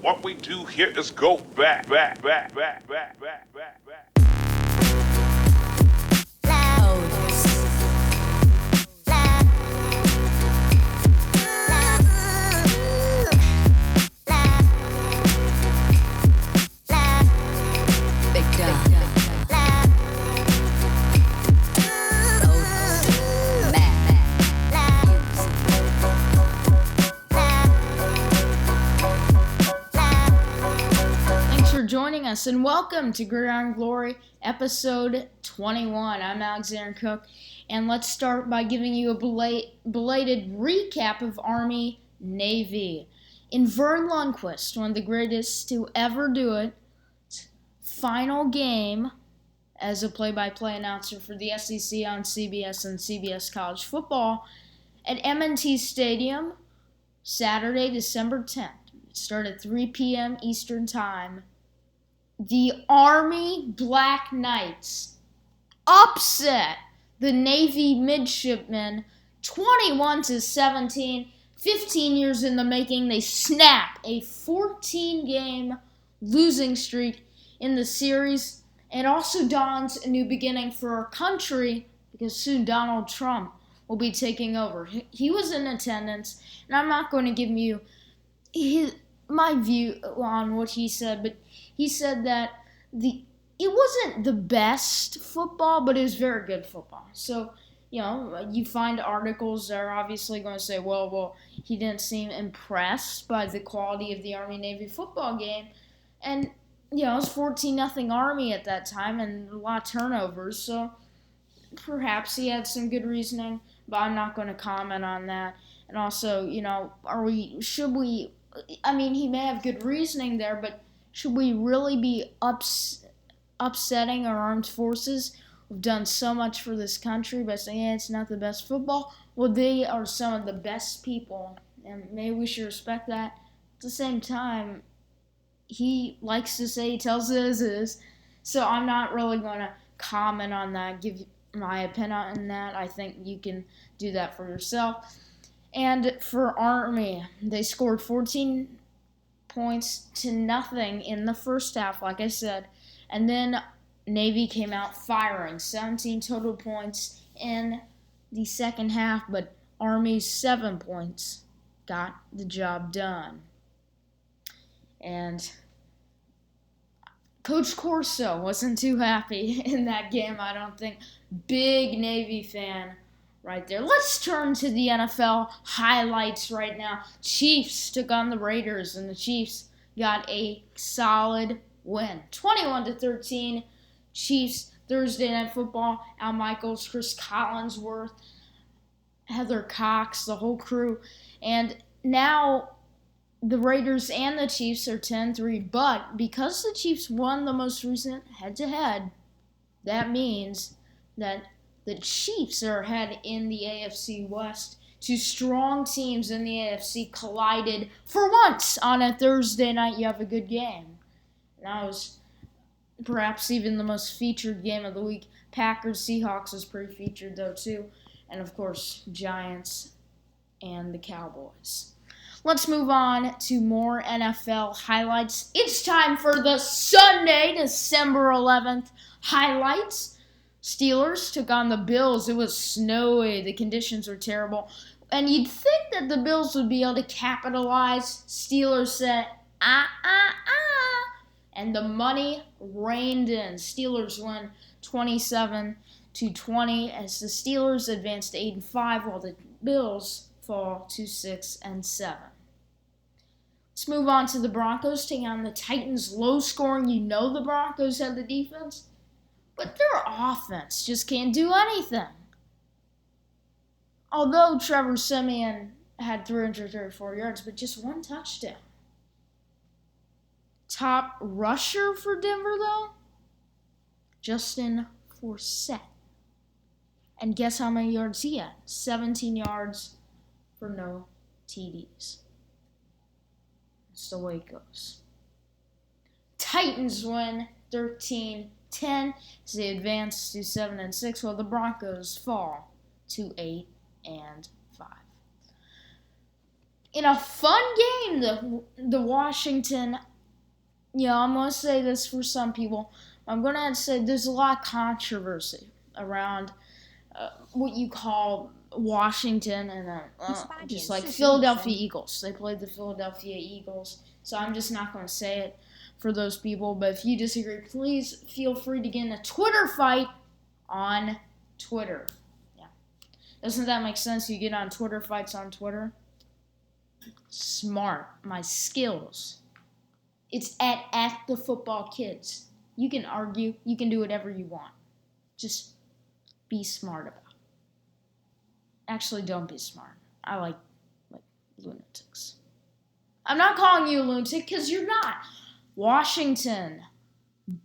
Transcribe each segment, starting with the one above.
What we do here is go back. Joining us and welcome to Gridiron Glory episode 21. I'm Alexander Cook, and let's start by giving you a belated recap of Army Navy. In Vern Lundquist, one of the greatest to ever do it, final game as a play-by-play announcer for the SEC on CBS and CBS College Football at M&T Stadium, Saturday, December 10th. It started at 3 p.m. Eastern Time. The Army Black Knights upset the Navy midshipmen 21-17. 15 years in the making, they snap a 14-game losing streak in the series. It also dawns a new beginning for our country because soon Donald Trump will be taking over. He was in attendance, and I'm not going to give you my view on what he said, but he said that it wasn't the best football, but it was very good football. So, you find articles that are obviously going to say, well, he didn't seem impressed by the quality of the Army-Navy football game. And, it was 14-0 Army at that time and a lot of turnovers. So, perhaps he had some good reasoning, but I'm not going to comment on that. And also, he may have good reasoning there, but should we really be upsetting our armed forces? We've done so much for this country by saying, it's not the best football. Well, they are some of the best people, and maybe we should respect that. At the same time, he likes to say he tells it as is, so I'm not really going to comment on that, give my opinion on that. I think you can do that for yourself. And for Army, they scored 14 points to nothing in the first half, like I said. And then Navy came out firing, 17 total points in the second half, but Army's 7 points got the job done. And Coach Corso wasn't too happy in that game, I don't think. Big Navy fan right there. Let's turn to the NFL highlights right now. Chiefs took on the Raiders, and the Chiefs got a solid win. 21-13. Chiefs, Thursday Night Football. Al Michaels, Chris Collinsworth, Heather Cox, the whole crew. And now the Raiders and the Chiefs are 10-3. But because the Chiefs won the most recent head-to-head, that means that the Chiefs are ahead in the AFC West. Two strong teams in the AFC collided for once on a Thursday night. You have a good game. And that was perhaps even the most featured game of the week. Packers-Seahawks was pretty featured though too. And of course, Giants and the Cowboys. Let's move on to more NFL highlights. It's time for the Sunday, December 11th highlights. Steelers took on the Bills. It was snowy. The conditions were terrible. And you'd think that the Bills would be able to capitalize. Steelers said, and the money rained in. Steelers won 27-20 as the Steelers advanced to 8-5 while the Bills fall to 6-7. Let's move on to the Broncos taking on the Titans. Low scoring. The Broncos had the defense. But their offense just can't do anything. Although Trevor Siemian had 334 yards, but just one touchdown. Top rusher for Denver, though? Justin Forsett. And guess how many yards he had? 17 yards for no TDs. That's the way it goes. Titans win 13-10 as they advance to 7-6, while the Broncos fall to 8-5. in a fun game, the Washington, I'm going to say this for some people. I'm going to say there's a lot of controversy around what you call Washington and just like Philadelphia Eagles. They played the Philadelphia Eagles, so I'm just not going to say it for those people. But if you disagree, please feel free to get in a Twitter fight on Twitter. Yeah, doesn't that make sense? You get on Twitter fights on Twitter. Smart. My skills. It's at the football kids. You can argue. You can do whatever you want. Just be smart about it. Actually, don't be smart. I like lunatics. I'm not calling you a lunatic because you're not. Washington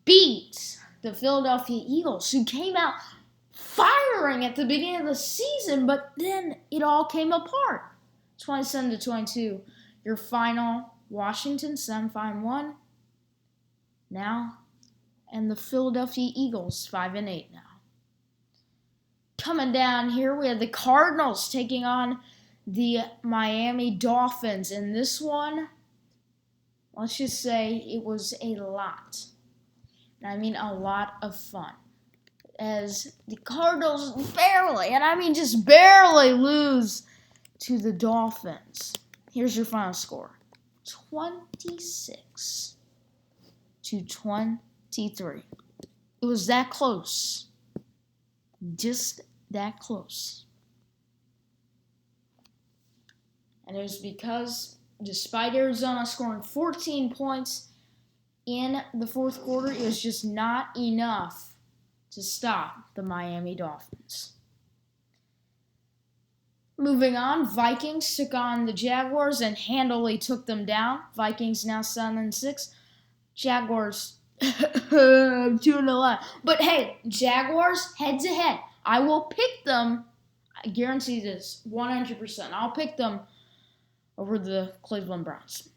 beat the Philadelphia Eagles, who came out firing at the beginning of the season, but then it all came apart. 27-22. Your final, Washington 7-5-1 now, and the Philadelphia Eagles 5-8 now. Coming down here, we have the Cardinals taking on the Miami Dolphins. And this one, let's just say it was a lot. And I mean a lot of fun. As the Cardinals barely, and I mean just barely, lose to the Dolphins. Here's your final score. 26-23. It was that close. Just that close. And it was because, despite Arizona scoring 14 points in the fourth quarter, it was just not enough to stop the Miami Dolphins. Moving on, Vikings took on the Jaguars and handily took them down. Vikings now 7-6. Jaguars 2-11. But hey, Jaguars head to head. I will pick them. I guarantee this 100%. I'll pick them over the Cleveland Browns.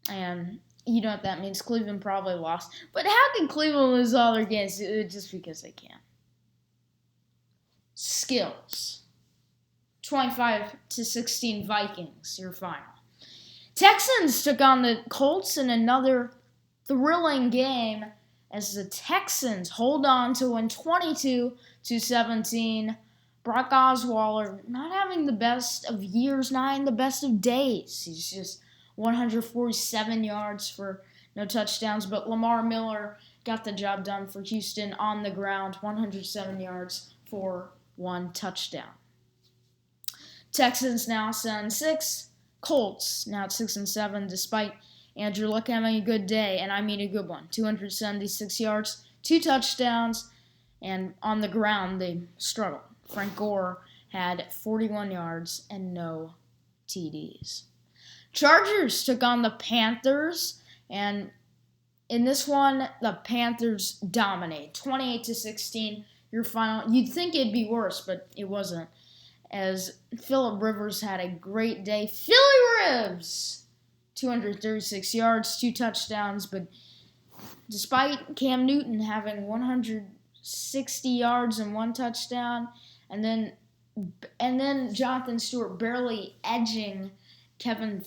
And you know what that means. Cleveland probably lost. But how can Cleveland lose all their games? Just because they can. Skills. 25-16 Vikings, your final. Texans took on the Colts in another thrilling game as the Texans hold on to win 22-17. Brock Osweiler not having the best of years, not having the best of days. He's just 147 yards for no touchdowns, but Lamar Miller got the job done for Houston on the ground, 107 yards for 1 touchdown. Texans now 7-6. Colts now at 6-7, despite Andrew Luck having a good day, and I mean a good one. 276 yards, 2 touchdowns, and on the ground they struggled. Frank Gore had 41 yards and no TDs. Chargers took on the Panthers, and in this one, the Panthers dominate. 28-16, your final. You'd think it'd be worse, but it wasn't, as Phillip Rivers had a great day. Philly Rivs! 236 yards, 2 touchdowns, but despite Cam Newton having 160 yards and 1 touchdown, and then Jonathan Stewart barely edging K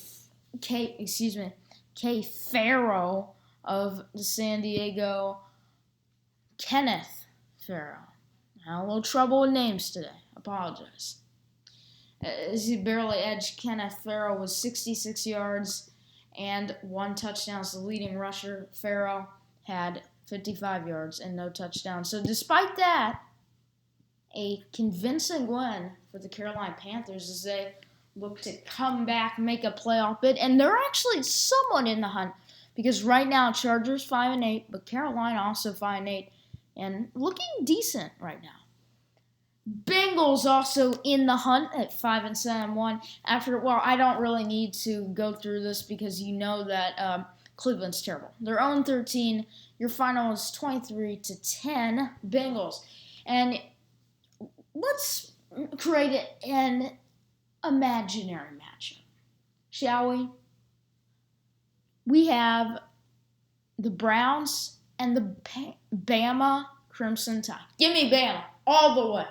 Farrow of the San Diego, Kenneth Farrow. I had a little trouble with names today. Apologize. As he barely edged Kenneth Farrow with 66 yards and 1 touchdown as the leading rusher. Farrow had 55 yards and no touchdown. So despite that, a convincing win for the Carolina Panthers as they look to come back, make a playoff bid, and they're actually somewhat in the hunt because right now Chargers 5-8, but Carolina also 5-8 and looking decent right now. Bengals also in the hunt at 5-7-1. I don't really need to go through this because you know that Cleveland's terrible. They're 0-13. Your final is 23-10 Bengals. And let's create an imaginary matchup, shall we? We have the Browns and the Bama Crimson Tide. Give me Bama all the way.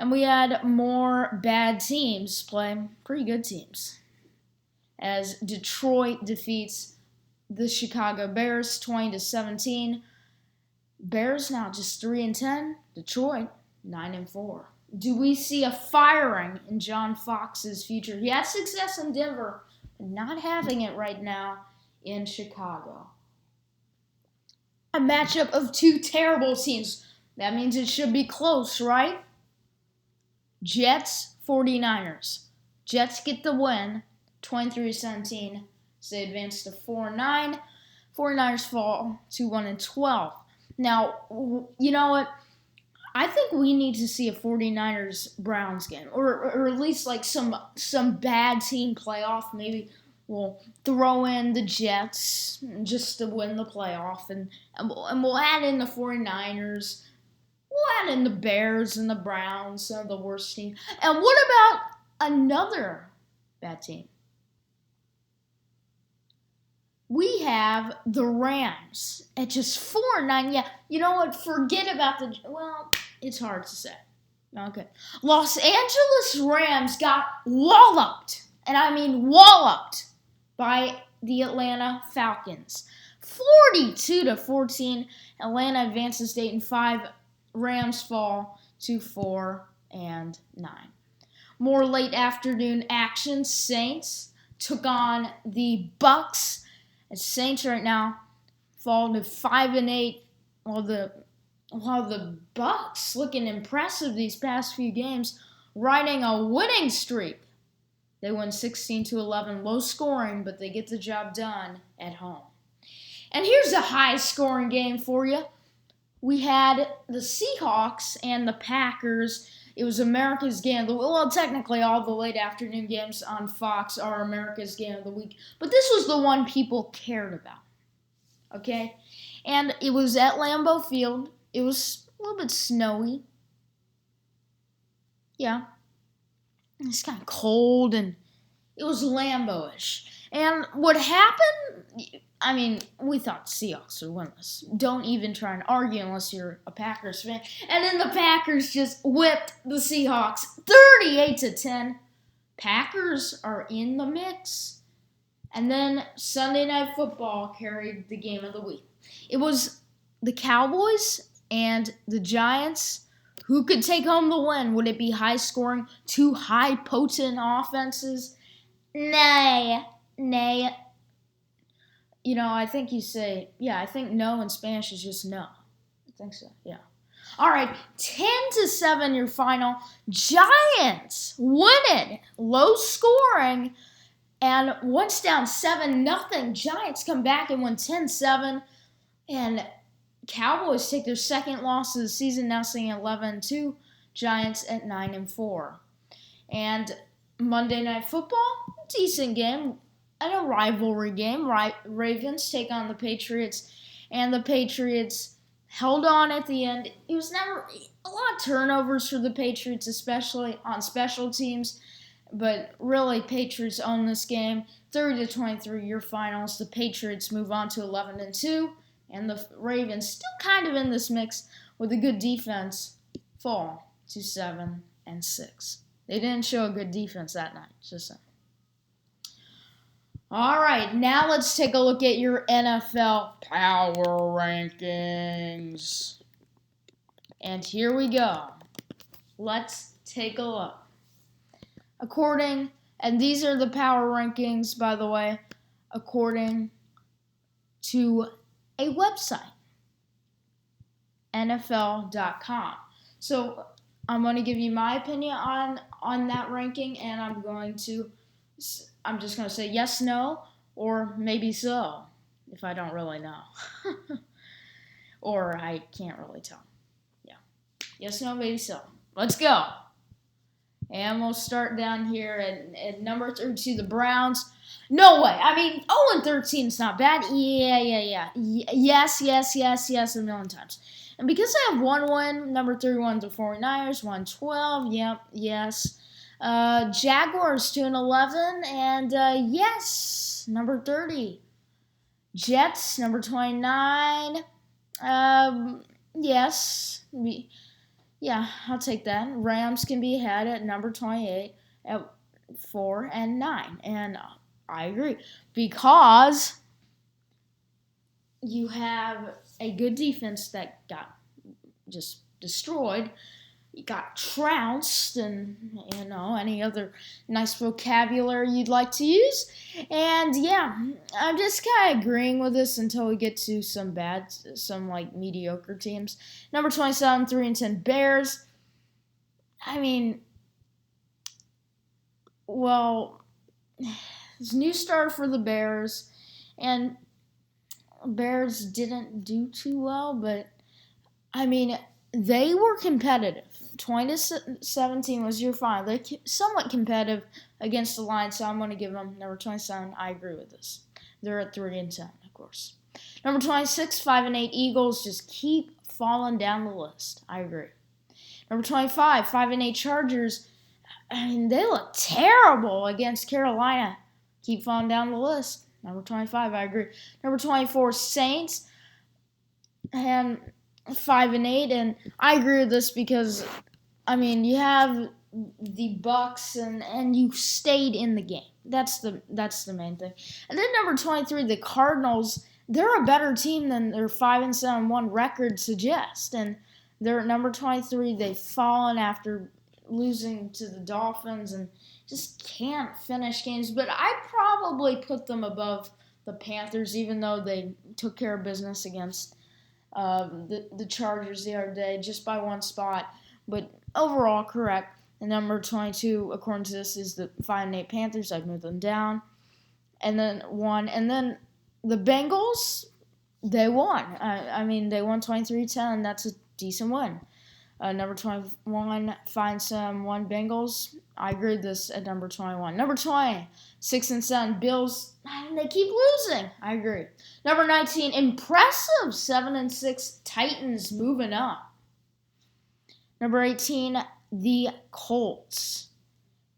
And we had more bad teams play pretty good teams. As Detroit defeats the Chicago Bears 20-17. Bears now just 3-10. Detroit 9-4. Do we see a firing in John Fox's future? He had success in Denver, but not having it right now in Chicago. A matchup of two terrible teams. That means it should be close, right? Jets, 49ers. Jets get the win, 23-17. So they advance to 4-9. 49ers fall to 1-12. Now, you know what? I think we need to see a 49ers-Browns game, or at least like some bad team playoff. Maybe we'll throw in the Jets just to win the playoff, and we'll add in the 49ers. We'll add in the Bears and the Browns, some of the worst teams. And what about another bad team? We have the Rams at just 4-9. Yeah, you know what? Forget about it's hard to say. Okay. Los Angeles Rams got walloped, and I mean walloped, by the Atlanta Falcons. 42-14. Atlanta advances to 8-5. Rams fall to 4-9. More late afternoon action. Saints took on the Bucks. And Saints right now fall to 5-8, while the Bucks looking impressive these past few games, riding a winning streak. They win 16-11, low scoring, but they get the job done at home. And here's a high scoring game for you. We had the Seahawks and the Packers. It was America's Game of the Week. Well, technically, all the late afternoon games on Fox are America's Game of the Week. But this was the one people cared about. Okay? And it was at Lambeau Field. It was a little bit snowy. Yeah. It's kind of cold, and it was Lambeau-ish. And what happened, I mean, we thought the Seahawks would win this. Don't even try and argue unless you're a Packers fan. And then the Packers just whipped the Seahawks 38-10. Packers are in the mix. And then Sunday Night Football carried the game of the week. It was the Cowboys and the Giants. Who could take home the win? Would it be high scoring, two high potent offenses? Nay. You know, I think you say, I think no in Spanish is just no. I think so, yeah. All right, 10-7 your final. Giants win it. Low scoring. And once down 7-0, Giants come back and win 10-7. And Cowboys take their second loss of the season, now sitting at 11-2. Giants at 9-4. And Monday Night Football, decent game. And a rivalry game. Ravens take on the Patriots, and the Patriots held on at the end. It was never a lot of turnovers for the Patriots, especially on special teams, but really Patriots own this game. 30-23 your finals. The Patriots move on to 11-2, and the Ravens, still kind of in this mix with a good defense, fall to 7-6. They didn't show a good defense that night, just saying. All right, now let's take a look at your NFL power rankings. And here we go. Let's take a look. And these are the power rankings, by the way, according to a website, NFL.com. So I'm going to give you my opinion on that ranking, and I'm just going to say yes, no, or maybe so, if I don't really know. Or I can't really tell. Yeah. Yes, no, maybe so. Let's go. And we'll start down here at number 32, the Browns. No way. I mean, 0-13 is not bad. Yeah. Yes, a million times. And because I have one win, number 31, the 49ers, 112. Yep, yes. Jaguars 2-11, and yes, number 30. Jets number 29. Yes. Yeah, I'll take that. Rams can be ahead at number 28 at 4 and 9. And I agree. Because you have a good defense that got just destroyed. You got trounced and, any other nice vocabulary you'd like to use. And yeah, I'm just kind of agreeing with this until we get to some mediocre teams. Number 27, 3 and 10 Bears. I mean, well, it's a new start for the Bears, and Bears didn't do too well, but I mean, they were competitive. 2017 was year 5. They're somewhat competitive against the Lions, so I'm going to give them number 27. I agree with this. They're at 3 and 10, of course. Number 26, 5 and 8 Eagles just keep falling down the list. I agree. Number 25, 5 and 8 Chargers. I mean, they look terrible against Carolina. Keep falling down the list. Number 25, I agree. Number 24, Saints. And 5 and 8, and I agree with this because, I mean, you have the Bucks and you stayed in the game. That's the main thing. And then number 23, the Cardinals. They're a better team than their 5-7-1 record suggests, and they're at number 23. They've fallen after losing to the Dolphins and just can't finish games. But I'd probably put them above the Panthers, even though they took care of business against the Chargers the other day, just by one spot. But overall, correct. And number 22, according to this, is the 5 and 8 Panthers. I've moved them down. And then 1. And then the Bengals, they won. I mean, they won 23-10, and that's a decent win. Number 21, find some 1 Bengals. I agree with this at number 21. Number 20, 6 and 7 Bills. They keep losing. I agree. Number 19, impressive 7 and 6 Titans moving up. Number 18, the Colts.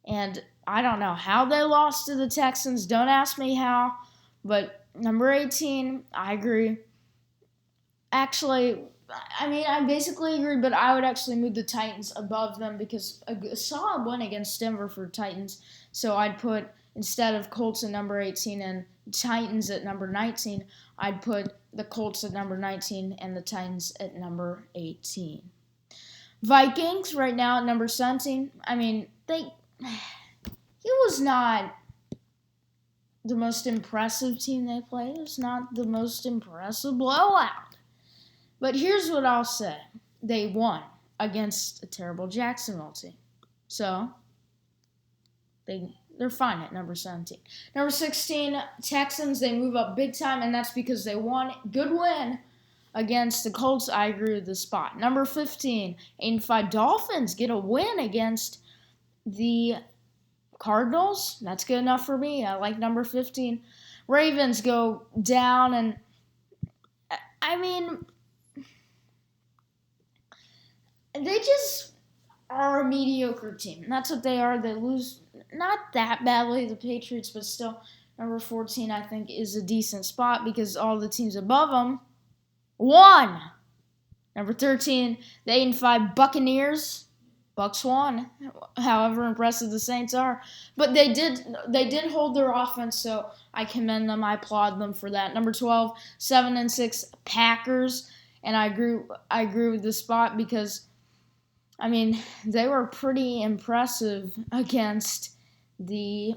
And I don't know how they lost to the Texans. Don't ask me how. But number 18, I agree. Actually, I mean, I basically agree, but I would actually move the Titans above them because a solid win against Denver for Titans. So I'd put, instead of Colts at number 18 and Titans at number 19, I'd put the Colts at number 19 and the Titans at number 18. Vikings right now at number 17. I mean, it was not the most impressive team they played. It was not the most impressive blowout. But here's what I'll say. They won against a terrible Jacksonville team. So, they're fine at number 17. Number 16, Texans, they move up big time, and that's because they won. Good win against the Colts. I agree with the spot. Number 15, 8-5 Dolphins get a win against the Cardinals. That's good enough for me. I like number 15. Ravens go down, and I mean, they just are a mediocre team. That's what they are. They lose not that badly, the Patriots, but still, number 14, I think, is a decent spot because all the teams above them won. Number 13, the 8-5 Buccaneers. Bucks won, however impressive the Saints are. But they did hold their offense, so I commend them. I applaud them for that. Number 12, 7-6 Packers. And I agree with the spot because, I mean, they were pretty impressive against the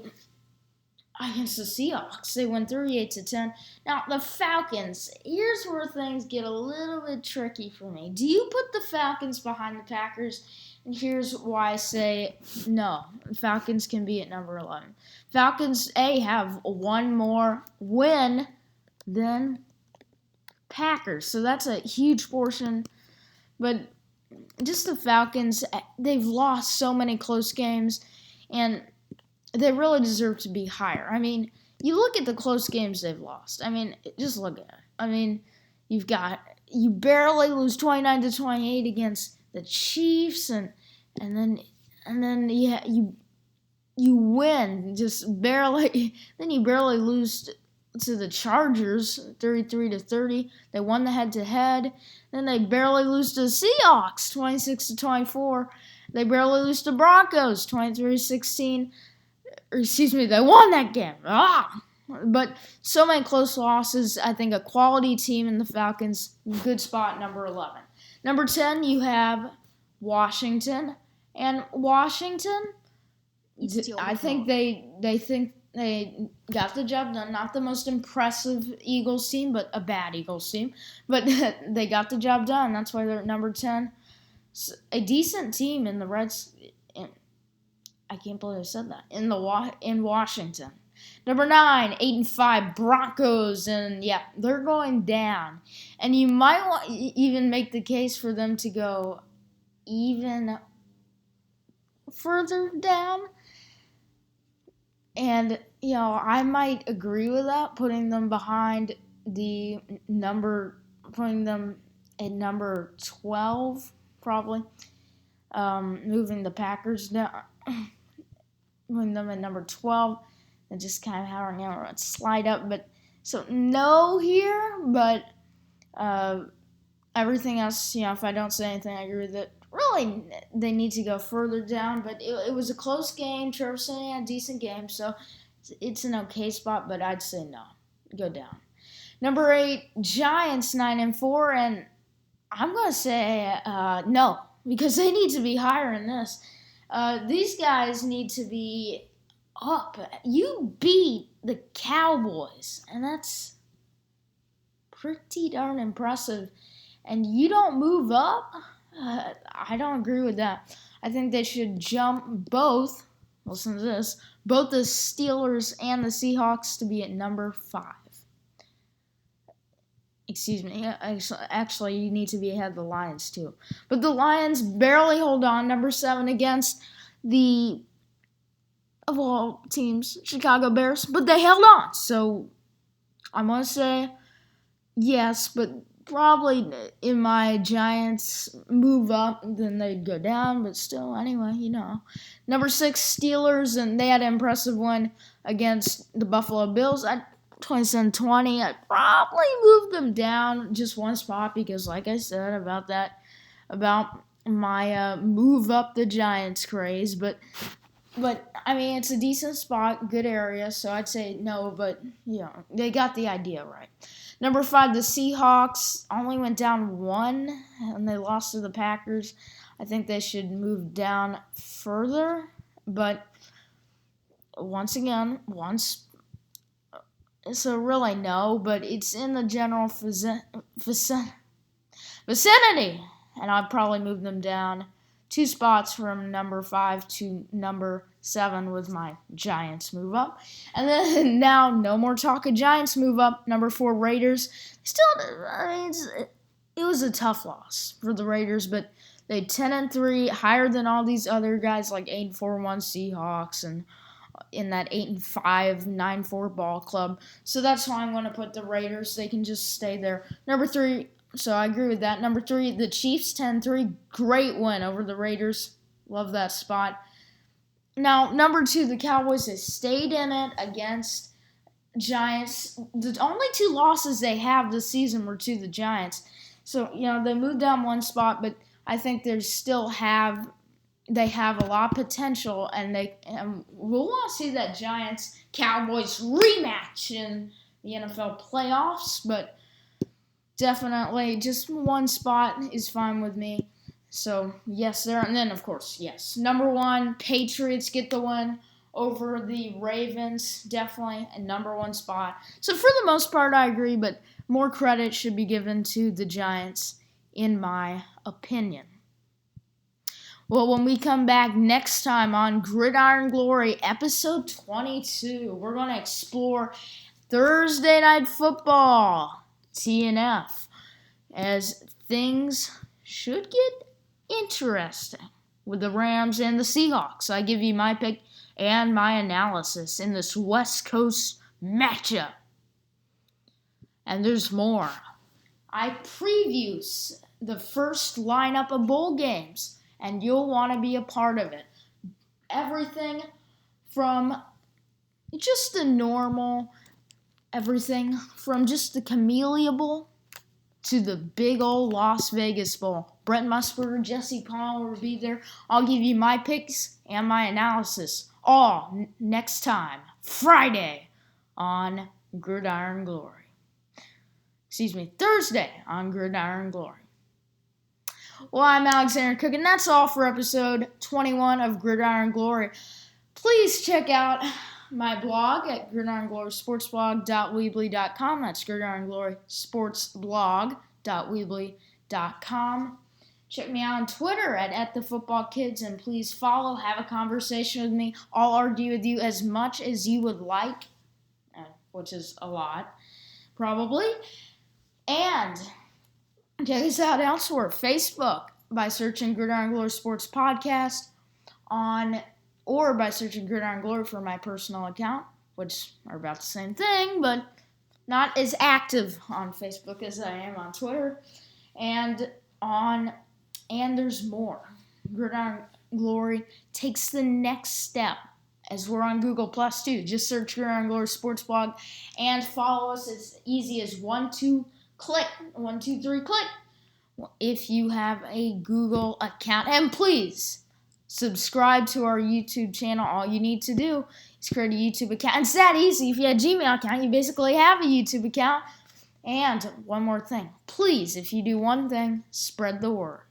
Seahawks. They won 38-10. Now, the Falcons, here's where things get a little bit tricky for me. Do you put the Falcons behind the Packers? And here's why I say no. Falcons can be at number 11. Falcons, have one more win than Packers. So that's a huge portion. But just the Falcons, they've lost so many close games, and they really deserve to be higher. I mean, you look at the close games they've lost. I mean, just look at it. I mean, you barely lose 29-28 against the Chiefs, and then you win just barely. Then you barely lose to the Chargers, 33-30. They won the head-to-head. Then they barely lose to the Seahawks, 26-24. They barely lose to Broncos, 23-16. They won that game. But so many close losses. I think a quality team in the Falcons. Good spot, number 11. Number 10, you have Washington. And Washington, I think they got the job done. Not the most impressive Eagles team, but a bad Eagles team. But they got the job done. That's why they're at number 10. A decent team in the Reds. I can't believe I said that. In Washington. Number 9, 8-5 Broncos, and yeah, they're going down. And you might even make the case for them to go even further down. And, I might agree with that, putting them at number 12, probably. Moving the Packers down, putting them at number 12, and just kind of how it slide up. But so no here, but everything else, if I don't say anything, I agree with it. Really, they need to go further down, but it was a close game. Trevor Siemian had a decent game, so it's an okay spot, but I'd say no. Go down. Number 8, Giants, 9-4, and I'm going to say no, because they need to be higher in this. These guys need to be up. You beat the Cowboys, and that's pretty darn impressive, and you don't move up? I don't agree with that. I think they should jump both, listen to this, both the Steelers and the Seahawks to be at number 5. Excuse me. Actually, you need to be ahead of the Lions, too. But the Lions barely hold on, number 7, against the, of all teams, Chicago Bears. But they held on. So, I'm going to say yes, but probably in my Giants move up, then they'd go down. But still, anyway, Number 6, Steelers, and they had an impressive win against the Buffalo Bills. 27-20, I'd probably move them down just one spot because, like I said, about my move up the Giants craze. But I mean, it's a decent spot, good area, so I'd say no, but, they got the idea right. Number 5, the Seahawks only went down 1, and they lost to the Packers. I think they should move down further, but once again, so really no, but it's in the general vicinity, and I'd probably move them down 2 spots from number 5 to number 7 with my Giants move up. And then now, no more talk of Giants move up. Number 4, Raiders. It was a tough loss for the Raiders, but they 10-3, higher than all these other guys like 8-4-1 Seahawks and in that 8-5, 9-4 ball club. So that's why I'm going to put the Raiders. They can just stay there. Number 3, so I agree with that. Number 3, the Chiefs, 10-3. Great win over the Raiders. Love that spot. Now, number 2, the Cowboys have stayed in it against Giants. The only 2 losses they have this season were to the Giants. So, they moved down 1 spot, but I think they still have a lot of potential, and we'll want to see that Giants-Cowboys rematch in the NFL playoffs, but definitely just 1 spot is fine with me. So, yes, there. And then, of course, yes. Number 1, Patriots get the win over the Ravens, definitely a number 1 spot. So, for the most part, I agree, but more credit should be given to the Giants, in my opinion. Well, when we come back next time on Gridiron Glory, episode 22, we're going to explore Thursday Night Football, TNF, as things should get interesting with the Rams and the Seahawks. I give you my pick and my analysis in this West Coast matchup. And there's more. I preview the first lineup of bowl games, and you'll want to be a part of it. Everything from just the normal everything from just the Camellia Bowl to the big old Las Vegas Bowl. Brent Musburger, Jesse Palmer will be there. I'll give you my picks and my analysis all next time, Friday on Gridiron Glory. Thursday on Gridiron Glory. Well, I'm Alexander Cook, and that's all for episode 21 of Gridiron Glory. Please check out my blog at gridironglorysportsblog.weebly.com. That's gridironglorysportsblog.weebly.com. Check me out on Twitter at @thefootballkids, and please follow, have a conversation with me. I'll argue with you as much as you would like, which is a lot, probably. And check us out elsewhere. Facebook by searching Gridiron Glory Sports Podcast or by searching Gridiron Glory for my personal account, which are about the same thing, but not as active on Facebook as I am on Twitter. And there's more. Gridiron Glory takes the next step as we're on Google Plus too. Just search Gridiron Glory Sports Blog and follow us as easy as 1, 2, 3, click. If you have a Google account, and please subscribe to our YouTube channel. All you need to do is create a YouTube account. It's that easy. If you have a Gmail account, you basically have a YouTube account. And one more thing. Please, if you do one thing, spread the word.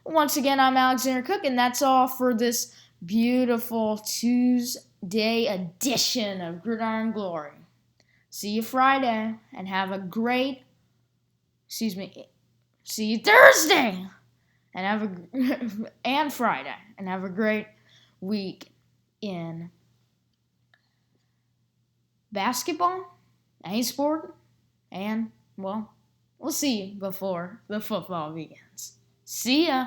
Once again, I'm Alexander Cook, and that's all for this beautiful Tuesday edition of Gridiron Glory. See you Friday, and have a great, see you Thursday, and Friday, and have a great week in basketball, any sport, and, well, we'll see you before the football begins. See ya.